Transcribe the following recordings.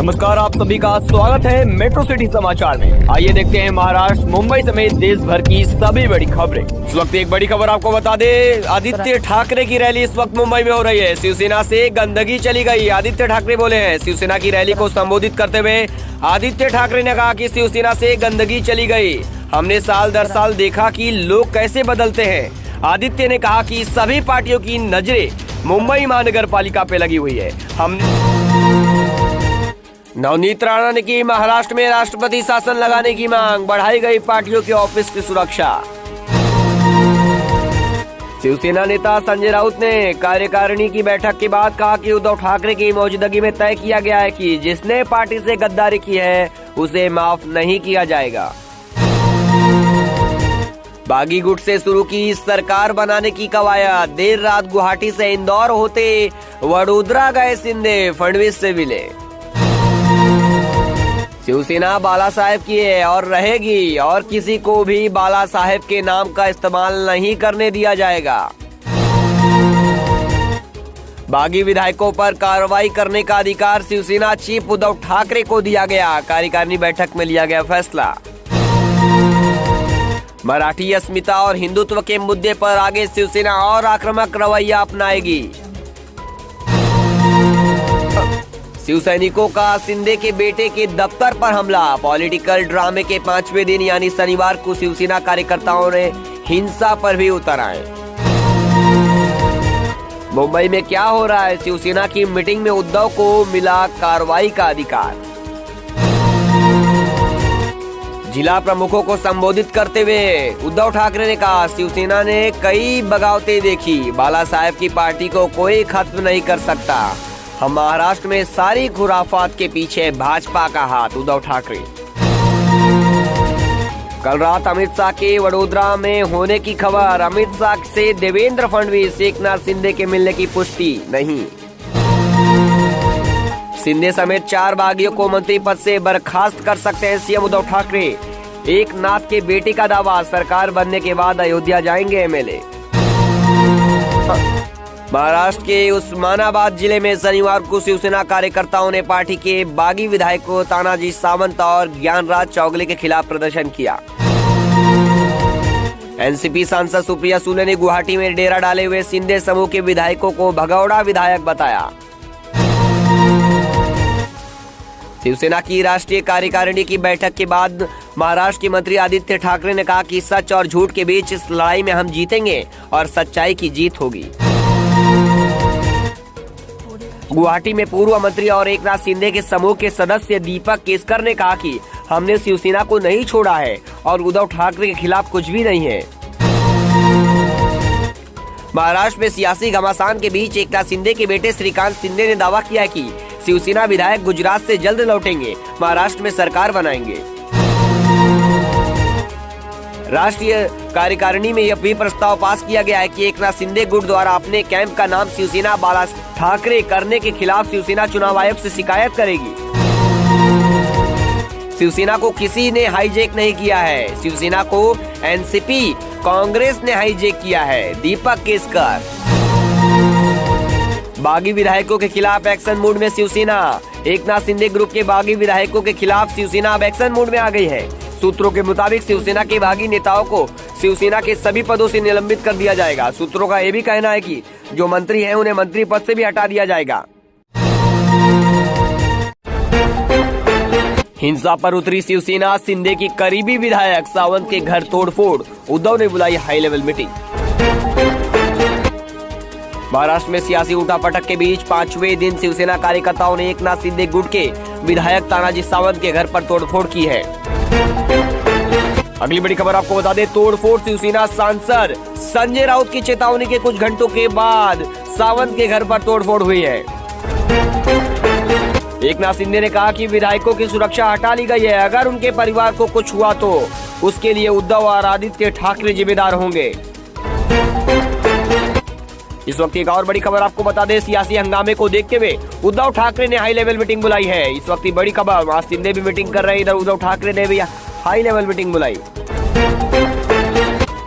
नमस्कार, आप सभी का स्वागत है मेट्रो सिटी समाचार में। आइए देखते हैं महाराष्ट्र, मुंबई समेत देश भर की सभी बड़ी खबरें। इस वक्त एक बड़ी खबर आपको बता दे, आदित्य ठाकरे की रैली इस वक्त मुंबई में हो रही है। शिवसेना से गंदगी चली गई, आदित्य ठाकरे बोले हैं। शिवसेना की रैली को संबोधित करते हुए आदित्य ठाकरे ने कहा कि शिवसेना से गंदगी चली गई। हमने साल दर साल देखा कि लोग कैसे बदलते हैं। आदित्य ने कहा कि सभी पार्टियों की नजरें मुंबई महानगर पालिका पे लगी हुई है। नवनीत राणा ने की महाराष्ट्र में राष्ट्रपति शासन लगाने की मांग, बढ़ाई गई पार्टियों के ऑफिस की सुरक्षा। शिवसेना नेता संजय राउत ने कार्यकारिणी की बैठक के बाद कहा कि उद्धव ठाकरे की मौजूदगी में तय किया गया है कि जिसने पार्टी से गद्दारी की है उसे माफ नहीं किया जाएगा। बागी गुट से शुरू की सरकार बनाने की कवायद, देर रात गुवाहाटी से इंदौर होते वडोदरा गए शिंदे, फडणवीस से मिले। शिवसेना बाला साहेब की है और रहेगी और किसी को भी बाला साहेब के नाम का इस्तेमाल नहीं करने दिया जाएगा। बागी विधायकों पर कार्रवाई करने का अधिकार शिवसेना चीफ उद्धव ठाकरे को दिया गया, कार्यकारिणी बैठक में लिया गया फैसला। मराठी अस्मिता और हिंदुत्व के मुद्दे पर आगे शिवसेना और आक्रामक रवैया अपनाएगी। शिव सैनिकों का शिंदे के बेटे के दफ्तर पर हमला, पॉलिटिकल ड्रामे के 5वें दिन यानी शनिवार को शिवसेना कार्यकर्ताओं ने हिंसा पर भी उतर आए। मुंबई में क्या हो रहा है? शिवसेना की मीटिंग में उद्धव को मिला कार्रवाई का अधिकार। जिला प्रमुखों को संबोधित करते हुए उद्धव ठाकरे ने कहा, शिवसेना ने कई बगावतें देखी, बाला साहेब की पार्टी को कोई खत्म नहीं कर सकता। हम महाराष्ट्र में सारी खुराफात के पीछे भाजपा का हाथ, उद्धव ठाकरे। कल रात अमित शाह के वडोदरा में होने की खबर, अमित शाह से देवेंद्र फडणवीस एकनाथ शिंदे के मिलने की पुष्टि नहीं। शिंदे समेत 4 बागियों को मंत्री पद से बर्खास्त कर सकते हैं सीएम उद्धव ठाकरे। एकनाथ के बेटे का दावा, सरकार बनने के बाद अयोध्या जाएंगे एमएलए। महाराष्ट्र के उस्मानाबाद जिले में शनिवार को शिवसेना कार्यकर्ताओं ने पार्टी के बागी विधायकों तानाजी सावंत और ज्ञानराज चौगले के खिलाफ प्रदर्शन किया। एनसीपी सांसद सुप्रिया सुले ने गुवाहाटी में डेरा डाले हुए शिंदे समूह के विधायकों को भगौड़ा विधायक बताया। शिवसेना की राष्ट्रीय कार्यकारिणी की बैठक के बाद महाराष्ट्र के मंत्री आदित्य ठाकरे ने कहा कि सच और झूठ के बीच इस लड़ाई में हम जीतेंगे और सच्चाई की जीत होगी। गुवाहाटी में पूर्व मंत्री और एकनाथ शिंदे के समूह के सदस्य दीपक केसकर ने कहा कि हमने शिवसेना को नहीं छोड़ा है और उद्धव ठाकरे के खिलाफ कुछ भी नहीं है। महाराष्ट्र में सियासी घमासान के बीच एकनाथ शिंदे के बेटे श्रीकांत शिंदे ने दावा किया है कि शिवसेना विधायक गुजरात से जल्द लौटेंगे, महाराष्ट्र में सरकार बनाएंगे। राष्ट्रीय कार्यकारिणी में यह भी प्रस्ताव पास किया गया है कि एकनाथ शिंदे गुट द्वारा अपने कैंप का नाम शिवसेना बाला ठाकरे करने के खिलाफ शिवसेना चुनाव आयोग से शिकायत करेगी। शिवसेना को किसी ने हाईजैक नहीं किया है, शिवसेना को एनसीपी कांग्रेस ने हाईजैक किया है, दीपक केसकर। बागी विधायकों के खिलाफ एक्शन मूड में शिवसेना, एकनाथ शिंदे ग्रुप के बागी विधायकों के खिलाफ शिवसेना अब एक्शन मूड में आ गई है। सूत्रों के मुताबिक शिवसेना के बागी नेताओं को शिवसेना के सभी पदों से निलंबित कर दिया जाएगा। सूत्रों का यह भी कहना है कि जो मंत्री हैं उन्हें मंत्री पद से भी हटा दिया जाएगा। हिंसा पर उतरी शिवसेना, शिंदे की करीबी विधायक सावंत के घर तोड़फोड़, उद्धव ने बुलाई हाई लेवल मीटिंग। महाराष्ट्र में सियासी उठापटक के बीच 5वें दिन शिवसेना कार्यकर्ताओं ने एकनाथ शिंदे गुट के विधायक तानाजी सावंत के घर पर तोड़फोड़ की है। अगली बड़ी खबर आपको बता दें, तोड़फोड़ शिवसेना सांसद संजय राउत की चेतावनी के कुछ घंटों के बाद सावंत के घर पर तोड़फोड़ हुई है। एकनाथ शिंदे ने कहा कि विधायकों की सुरक्षा हटा ली गई है, अगर उनके परिवार को कुछ हुआ तो उसके लिए उद्धव और आदित्य ठाकरे जिम्मेदार होंगे। इस वक्त एक और बड़ी खबर आपको बता दें, सियासी हंगामे को देखते हुए उद्धव ठाकरे ने हाई लेवल मीटिंग बुलाई है। इस वक्त की बड़ी खबर, वहां शिंदे भी मीटिंग कर रहे हैं, इधर उद्धव ठाकरे ने भी हाई लेवल मीटिंग बुलाई।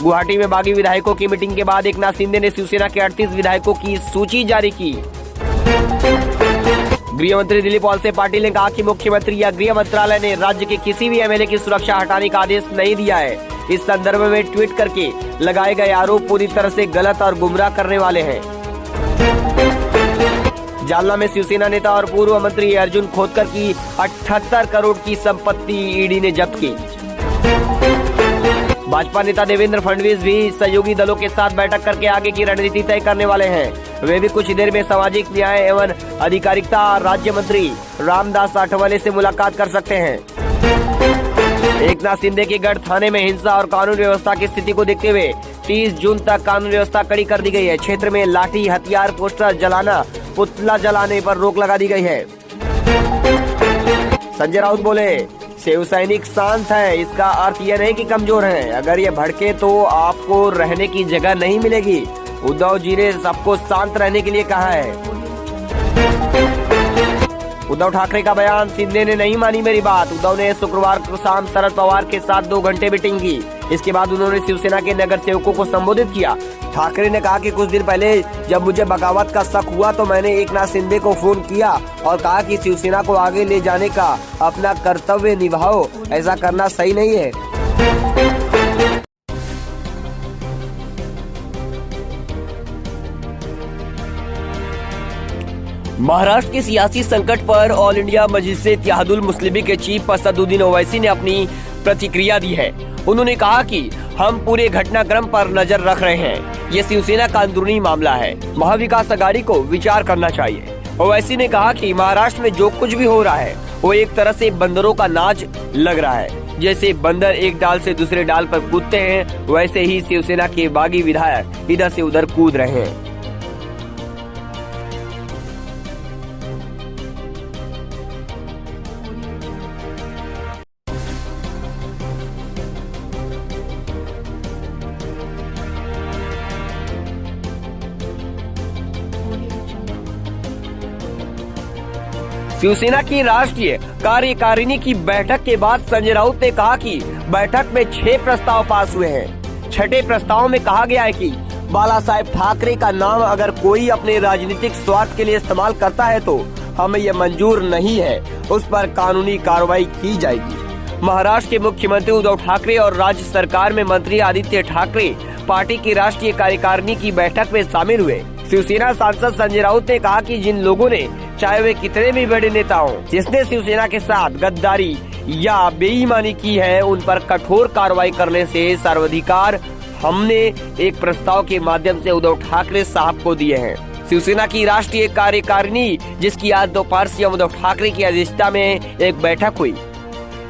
गुवाहाटी में बागी विधायकों की मीटिंग के बाद एकनाथ शिंदे ने शिवसेना के 38 विधायकों की सूची जारी की। गृह मंत्री दिलीप वळसे पाटिल ने कहा कि मुख्यमंत्री या गृह मंत्रालय ने राज्य के किसी भी एमएलए की सुरक्षा हटाने का आदेश नहीं दिया है। इस संदर्भ में ट्वीट करके लगाए गए आरोप पूरी तरह से गलत और गुमराह करने वाले हैं। जालना में शिवसेना नेता और पूर्व मंत्री अर्जुन खोतकर की 78 करोड़ की संपत्ति ईडी ने जब्त की। भाजपा नेता देवेंद्र फडणवीस भी सहयोगी दलों के साथ बैठक करके आगे की रणनीति तय करने वाले हैं। वे भी कुछ देर में सामाजिक न्याय एवं अधिकारिता राज्य मंत्री रामदास आठवले से मुलाकात कर सकते हैं। एकनाथ शिंदे के गढ़ थाने में हिंसा और कानून व्यवस्था की स्थिति को देखते हुए 30 जून तक कानून व्यवस्था कड़ी कर दी गई है। क्षेत्र में लाठी, हथियार, पोस्टर जलाना, पुतला जलाने पर रोक लगा दी गई है। संजय राउत बोले, शिव सैनिक शांत है, इसका अर्थ यह नहीं कि कमजोर है। अगर ये भड़के तो आपको रहने की जगह नहीं मिलेगी। उद्धव जी ने सबको शांत रहने के लिए कहा है। उद्धव ठाकरे का बयान, शिंदे ने नहीं मानी मेरी बात। उद्धव ने शुक्रवार को शाम शरद पवार के साथ 2 घंटे मीटिंग की। इसके बाद उन्होंने शिवसेना के नगर सेवकों को संबोधित किया। ठाकरे ने कहा कि कुछ दिन पहले जब मुझे बगावत का शक हुआ तो मैंने एकनाथ शिंदे को फोन किया और कहा कि शिवसेना को आगे ले जाने का अपना कर्तव्य निभाओ, ऐसा करना सही नहीं है। महाराष्ट्र के सियासी संकट पर ऑल इंडिया मजलिस-ए-इत्तेहादुल मुस्लिमीन के चीफ असदुद्दीन ओवैसी ने अपनी प्रतिक्रिया दी है। उन्होंने कहा कि हम पूरे घटनाक्रम पर नजर रख रहे हैं। ये शिवसेना का अंदरूनी मामला है, महाविकास अघाड़ी को विचार करना चाहिए। ओवैसी ने कहा कि महाराष्ट्र में जो कुछ भी हो रहा है वो एक तरह से बंदरों का नाच लग रहा है। जैसे बंदर एक डाल से दूसरे डाल पर कूदते हैं, वैसे ही शिवसेना के बागी विधायक इधर से उधर कूद रहे हैं। शिवसेना की राष्ट्रीय कार्यकारिणी की बैठक के बाद संजय राउत ने कहा कि बैठक में 6 प्रस्ताव पास हुए हैं। 6ठे प्रस्ताव में कहा गया है कि बाला साहेब ठाकरे का नाम अगर कोई अपने राजनीतिक स्वार्थ के लिए इस्तेमाल करता है तो हमें यह मंजूर नहीं है, उस पर कानूनी कार्रवाई की जाएगी। महाराष्ट्र के मुख्यमंत्री उद्धव ठाकरे और राज्य सरकार में मंत्री आदित्य ठाकरे पार्टी की राष्ट्रीय कार्यकारिणी की बैठक में शामिल हुए। शिवसेना सांसद संजय राउत ने कहा कि जिन लोगों ने, चाहे वे कितने भी बड़े नेता हों, जिसने शिवसेना के साथ गद्दारी या बेईमानी की है, उन पर कठोर कार्रवाई करने से सर्वाधिकार हमने एक प्रस्ताव के माध्यम से उद्धव ठाकरे साहब को दिए हैं। शिवसेना की राष्ट्रीय कार्यकारिणी, जिसकी आज दोपहर सीएम उद्धव ठाकरे की अध्यक्षता में एक बैठक हुई,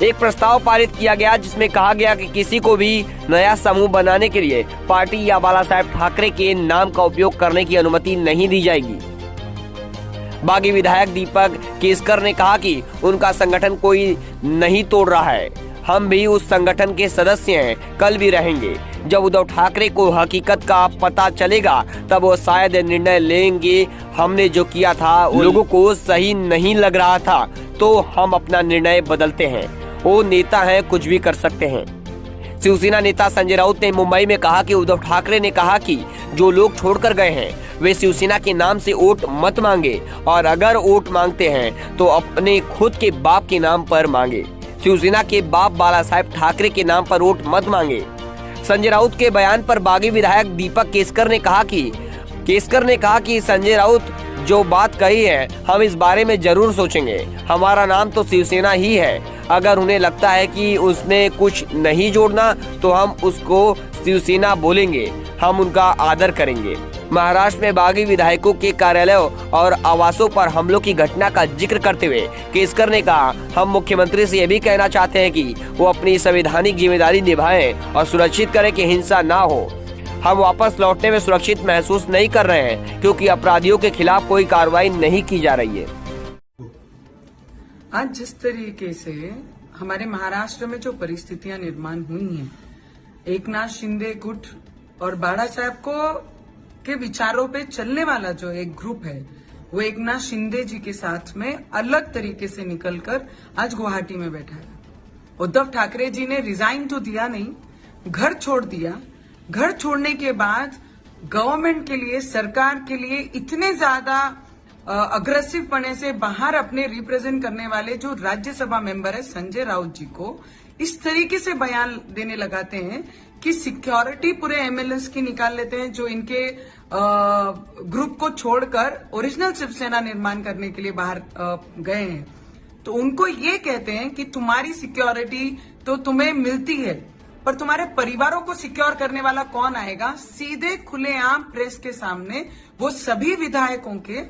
एक प्रस्ताव पारित किया गया जिसमें कहा गया कि किसी को भी नया समूह बनाने के लिए पार्टी या बाला साहेब ठाकरे के नाम का उपयोग करने की अनुमति नहीं दी जाएगी। बागी विधायक दीपक केसकर ने कहा कि उनका संगठन कोई नहीं तोड़ रहा है, हम भी उस संगठन के सदस्य हैं, कल भी रहेंगे। जब उद्धव ठाकरे को हकीकत का पता चलेगा तब वो शायद निर्णय लेंगे। हमने जो किया था लोगों को सही नहीं लग रहा था तो हम अपना निर्णय बदलते हैं। वो नेता हैं, कुछ भी कर सकते हैं। शिवसेना नेता संजय राउत ने मुंबई में कहा कि उद्धव ठाकरे ने कहा कि जो लोग छोड़कर गए हैं वे शिवसेना के नाम से वोट मत मांगे, और अगर वोट मांगते हैं तो अपने खुद के बाप के नाम पर मांगे। शिवसेना के बाप बाला साहेब ठाकरे के नाम पर वोट मत मांगे। संजय राउत के बयान पर बागी विधायक दीपक केसकर ने कहा कि संजय राउत जो बात कही है हम इस बारे में जरूर सोचेंगे। हमारा नाम तो शिवसेना ही है। अगर उन्हें लगता है कि उसने कुछ नहीं जोड़ना तो हम उसको शिवसेना बोलेंगे, हम उनका आदर करेंगे। महाराष्ट्र में बागी विधायकों के कार्यालयों और आवासों पर हमलों की घटना का जिक्र करते हुए केसकर ने कहा, हम मुख्यमंत्री से यह भी कहना चाहते हैं कि वो अपनी संवैधानिक जिम्मेदारी निभाएं और सुनिश्चित करें कि हिंसा ना हो। हम वापस लौटने में सुरक्षित महसूस नहीं कर रहे हैं क्योंकि अपराधियों के खिलाफ कोई कार्रवाई नहीं की जा रही है। आज जिस तरीके से हमारे महाराष्ट्र में जो परिस्थितियां निर्माण हुई हैं, एकनाथ शिंदे गुट और बाला साहेब को के विचारों पे चलने वाला जो एक ग्रुप है वो एकनाथ शिंदे जी के साथ में अलग तरीके से निकलकर आज गुवाहाटी में बैठा है। उद्धव ठाकरे जी ने रिजाइन तो दिया नहीं, घर छोड़ दिया। घर छोड़ने के बाद गवर्नमेंट के लिए, सरकार के लिए इतने ज्यादा अग्रेसिव पने से बाहर अपने रिप्रेजेंट करने वाले जो राज्यसभा मेंबर है संजय राउत जी को इस तरीके से बयान देने लगाते हैं कि सिक्योरिटी पूरे एमएलएस की निकाल लेते हैं जो इनके ग्रुप को छोड़कर ओरिजिनल शिवसेना निर्माण करने के लिए बाहर गए हैं। तो उनको ये कहते हैं कि तुम्हारी सिक्योरिटी तो तुम्हें मिलती है पर तुम्हारे परिवारों को सिक्योर करने वाला कौन आएगा। सीधे खुलेआम प्रेस के सामने वो सभी विधायकों के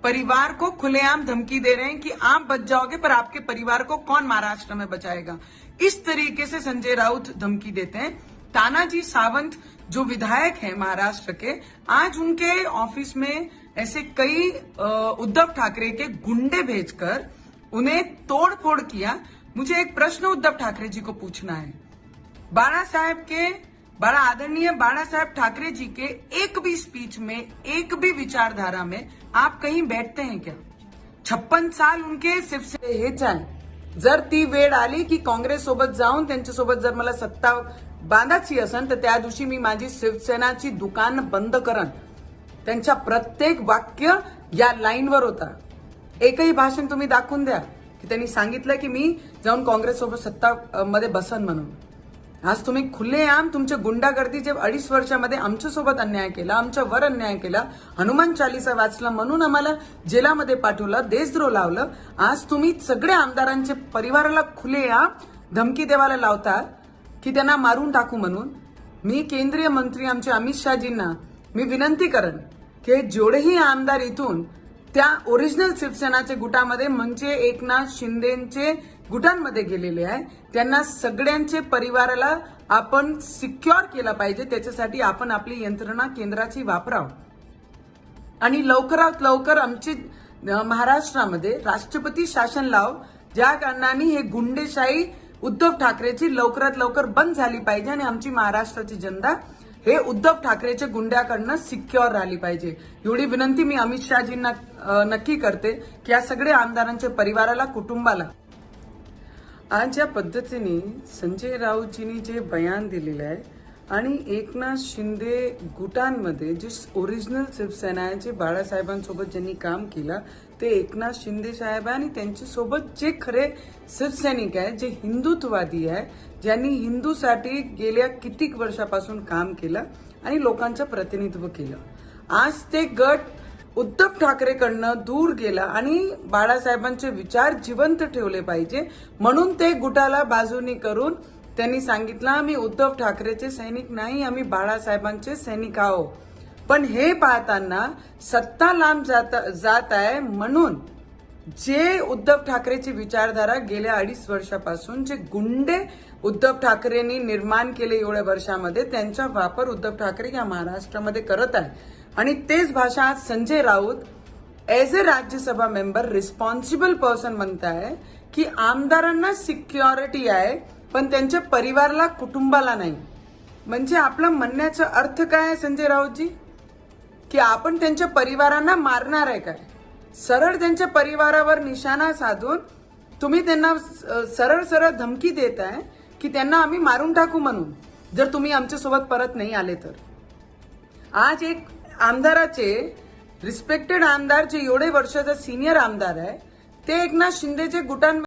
परिवार को खुलेआम धमकी दे रहे हैं कि आप बच जाओगे पर आपके परिवार को कौन महाराष्ट्र में बचाएगा। इस तरीके से संजय राउत धमकी देते हैं। तानाजी सावंत जो विधायक हैं महाराष्ट्र के, आज उनके ऑफिस में ऐसे कई उद्धव ठाकरे के गुंडे भेजकर उन्हें तोड़फोड़ किया। मुझे एक प्रश्न उद्धव ठाकरे जी को पूछना है, बड़ा आदरणीय बाळा साहेब ठाकरे जी के एक भी स्पीच में, एक भी विचारधारा में आप कहीं बैठते हैं क्या? 56 साल उनके शिवसेना हेच आहे। जर ती वेळ आली की काँग्रेस सोबत जाऊन त्यांच्यासोबत जर मला सत्ता बांधायची असेल तर त्या दिवशी मी माझी शिवसेनाची दुकान बंद करन। त्यांच्या प्रत्येक वाक्य या लाईनवर होता। एकही भाषण तुम्ही दाखवून द्या की त्यांनी सांगितलं की मी जाऊन काँग्रेस सोबत सत्ता मध्ये बसन म्हणून। आज तुम्ही खुलेआम तुमच्या गुंडागर्दीचे 2.5 वर्षामध्ये आमच्यासोबत अन्याय केला, आमच्यावर अन्याय केला, हनुमान चालीसा वाचला म्हणून आम्हाला जेलामध्ये पाठवलं, देशद्रोह लावलं। आज तुम्ही सगळ्या आमदारांच्या परिवाराला खुलेआम धमकी देवाला लावतात की त्यांना मारून टाकू म्हणून। मी केंद्रीय मंत्री आमचे अमित शहाजींना मी विनंती करन की जेवढेही आमदार इथून त्या ओरिजिनल शिवसेनाचे गुटामध्ये म्हणजे एकनाथ शिंदेचे गुटांमध्ये गेलेले आहे त्यांना सगळ्यांचे परिवाराला आपण सिक्युअर केला पाहिजे। त्याच्यासाठी आपण आपली यंत्रणा केंद्राची वापराव आणि लवकरात लवकर आमची महाराष्ट्रामध्ये राष्ट्रपती शासन लाव, ज्या कारणाने हे गुंडेशाही उद्धव ठाकरेची लवकरात लवकर बंद झाली पाहिजे आणि आमची महाराष्ट्राची जनता हे उद्धव ठाकरेच्या गुंड्याकडनं सिक्युअर राहिली पाहिजे। एवढी विनंती मी अमित शहाजींना नक्की करते की या सगळ्या आमदारांच्या परिवाराला, कुटुंबाला। आज या पद्धतीने संजय राऊतजींनी जे बयान दिलेलं आहे आणि एकनाथ शिंदे गुटांमध्ये जे ओरिजिनल शिवसेना आहे, जे बाळासाहेबांसोबत ज्यांनी काम केलं ते एकनाथ शिंदे साहेब आणि त्यांच्यासोबत जे खरे शिवसैनिक आहे, जे हिंदुत्ववादी आहे, ज्यांनी हिंदूसाठी गेल्या कितीक वर्षापासून काम केलं आणि लोकांचं प्रतिनिधित्व केलं, आज ते गट उद्धव ठाकरेकडनं दूर गेला आणि बाळासाहेबांचे विचार जिवंत ठेवले पाहिजे म्हणून ते गुटाला बाजूनी करून त्यांनी सांगितलं आम्ही उद्धव ठाकरेचे सैनिक नाही, आम्ही बाळासाहेबांचे सैनिक आहोत। पण हे पाहताना सत्ता लांब जात आहे म्हणून जे उद्धव ठाकरेची विचारधारा गेल्या 2.5 वर्षापासून जे गुंडे उद्धव ठाकरेंनी निर्माण केले एवढ्या वर्षामध्ये, त्यांचा वापर उद्धव ठाकरे या महाराष्ट्रामध्ये करत आहे। आणि तेच भाषा आज Sanjay Raut as a Rajya Sabha member responsible person म्हणताय की आमदारांना सिक्युरिटी आहे पण त्यांच्या परिवाराला, कुटुंबाला नाही। म्हणजे आपला म्हणण्याचा अर्थ काय आहे संजय राऊतजी, की आपण त्यांच्या परिवारांना मारणार आहे काय? सरळ त्यांच्या परिवारावर निशाणा साधून तुम्ही त्यांना सरळ सरळ धमकी देताय की त्यांना आम्ही मारून टाकू म्हणून जर तुम्ही आमच्यासोबत परत नाही आले तर। आज एक आमदाराचे रिस्पेक्टेड आमदार जे एवढे वर्षाचा सिनियर आमदार आहे ते एकनाथ शिंदेचे गुटांमध्ये